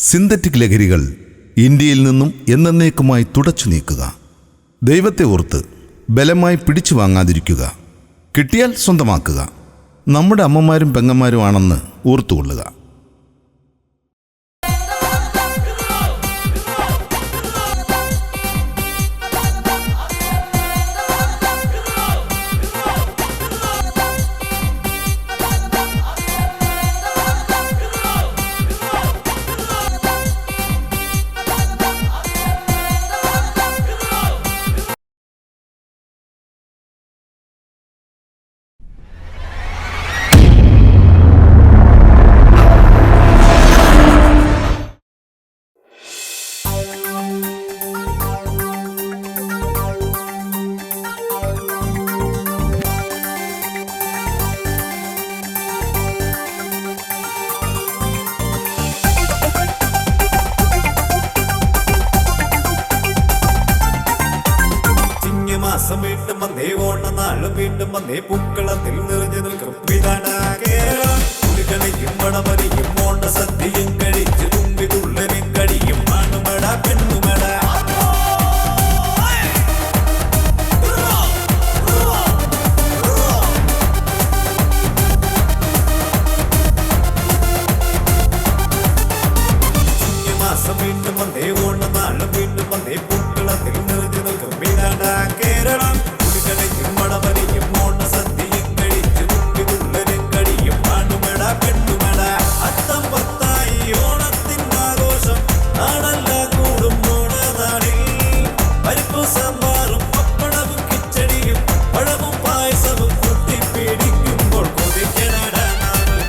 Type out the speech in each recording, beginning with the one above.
Synthetic ലഹരികൾ ഇന്ത്യയിൽ നിന്നും എന്നേക്കുമായി തുടച്ചു നീക്കുക. ദൈവത്തെ ഓർത്ത് ബലമായി പിടിച്ചു വാങ്ങാതിരിക്കുക. കിട്ടിയാൽ സ്വന്തമാക്കുക. നമ്മുടെ അമ്മമാരും പെങ്ങന്മാരുമാണെന്ന് ഓർത്തുകൊള്ളുക. വീണ്ടും വന്നേ ഓണനാളും വീണ്ടും വന്നേ പൂക്കളത്തിൽ നിറഞ്ഞു നിൽക്കും പുലികളിയും വടമരിയും ഓണ സദ്യയും കഴിച്ച് തുമ്പി തുള്ളനും കഴിയും ആണുമട പെണ്ണുമട മാസം വീണ്ടും വന്നേ ഓണനാളും വീണ്ടും വന്നേ പൂക്കളത്തിൽ നിറഞ്ഞു നിൽക്കും കേരളം പുലികളിയും വടമരിയും ഓണ സദ്യയും കഴിച്ച് തുമ്പി തുള്ളനും കഴിയും ആണുമട പെണ്ണുമട അത്തം പത്തായി ഓണത്തിൻ്റെ ആഘോഷം നാടെല്ലാം കൂടും ഓണനാളിൽ പരിപ്പും സാമ്പാറും പപ്പടവും കിച്ചടിയും പഴവും പായസവും കുത്തിപ്പിടിക്കുമ്പോൾ കൊതിക്കണട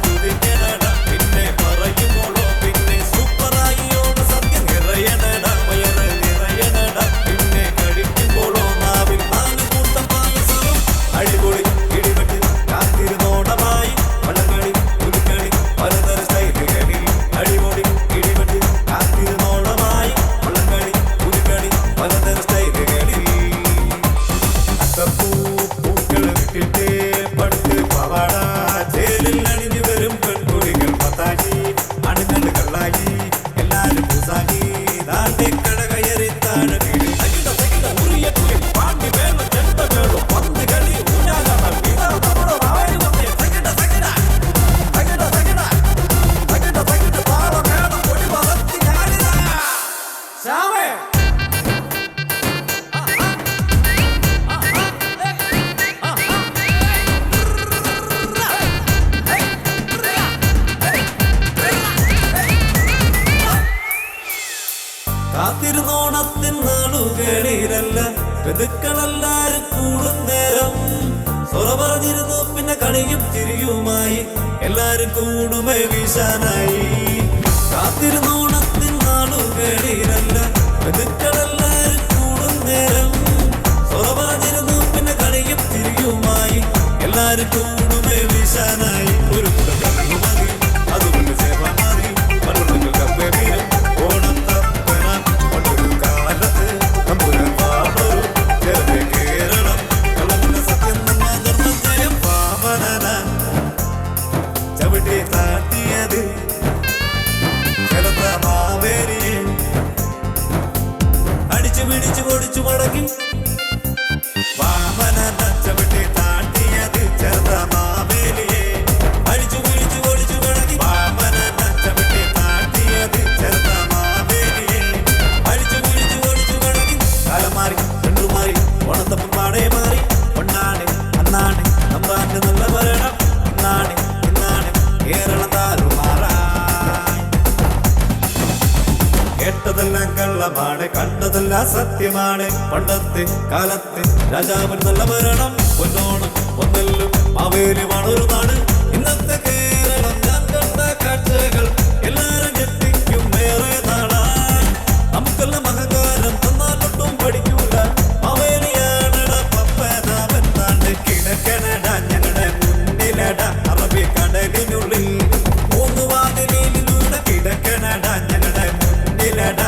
കുതിക്കണട പിന്നെ പറയുമ്പോഴോ പിന്നെ സൂപ്പറായി ഓണ സദ്യ നിറയണട വയറ് നിറയണട പിന്നെ കഴിക്കുമ്പോഴോ നാവിൽ നാല് കൂട്ടം പായസവും അടിപൊളി ഇടിവെട്ടി കാത്തിരുന്നോണമായി വള്ളംകളി പുലിക്കളി പലതര സ്റ്റൈലുകളിൽ അടിപൊളി ഇടിവെട്ടി കാത്തിരുന്നോണമായി വള്ളംകളി പുലിക്കളി പലതര സ്റ്റൈലുകളിൽ പൂക്കൾ വിട്ടിട്ട് പട്ട് പവാട ചേലിൽ അണിഞ്ഞു വരും പെൺകുടികൾ പത്താഴി അണുങ്ങൾ കള്ളായി എല്ലാരും പൂസായി നാട്ടെ കട കയറി താഴെ വീട് ഉറിയ കുളി പാണ്ടി വേണം ചെണ്ട വേണം പന്ത് കളി ഊഞ്ഞാലാണ് പിതാവ് വായ വന്നേ തകിട തകിട തകിട തകിട തകിട തകിട താള വേണം പൊടി വളർത്തി ഞാനിതാ ശ്യാമേ കാത്തിരുന്നോണത്തിൻ നാളുകളിലല്ല ബന്ധുക്കളെല്ലാരും കൂടും നേരം സൊറ പറഞ്ഞിരുന്നു പിന്നെ കണിയും ചിരിയുമായി എല്ലാരും കൂടുമേ വീശാനായി കാത്തിരുന്നോണത്തിൻ നാളുകളിലല്ല ബന്ധുക്കളെല്ലാരും കൂടും നേരം സൊറ പറഞ്ഞിരുന്നു പിന്നെ കണിയും ചിരിയുമായി എല്ലാരും കൂടുമേ വീശാനായി ഒരു മതി അതുകൊണ്ട് സേവ മതി പലർക്കും കപ്പേ വീരം ഓണം ചവിട്ടി താട്ടിയത് മാവേരിയെ അടിച്ചു പിടിച്ചു പൊടിച്ചു മടക്കി വാമന ചവിട്ടി താട്ടിയത് ചെറുത മാവേലിയെ അടിച്ചു പിടിച്ചു പൊടിച്ചു മടക്കി വാമന ചവിട്ടി താട്ടിയത് ചെറുത മാവേലിയെ അടിച്ചു പിടിച്ചു പൊടിച്ചു മടക്കി കാലം മാറി പെണ്ണുമാറി ഓണത്തപ്പം പാടേ മാറി പൊണ്ണാണ് അന്നാണ് നമ്പാന്റെ നല്ല ഭരണം ഇന്നാണ് കേരളം താറുമാറായി കേട്ടതെല്ലാം കള്ളമാണ് കണ്ടതെല്ലാം സത്യമാണ് പണ്ടത്തെ കാലത്തെ രാജാവൻ നല്ല ഭരണം പൊന്നോണം പൊന്നെല്ലും മാവേലിയുമാണ് ഒരു നാട് ഇന്നത്തെ കേരളം ഞാൻ കണ്ട കാഴ്ചകൾ എല്ലാരും ഞെട്ടിക്കും വേറെ നാടായി നമുക്കെല്ലാം അഹങ്കാരം തന്നാലൊട്ടും പഠിക്കൂല മാവേലിയാണട പപ്പനാവൻ താണ്ട് കിടക്കണട ഞങ്ങളുടെ മുന്നിലട അറബി കടലിനുള്ളിൽ മൂന്ന് വാതിലിലൂടെ കിടക്കണട ഞങ്ങളുടെ മുന്നിലട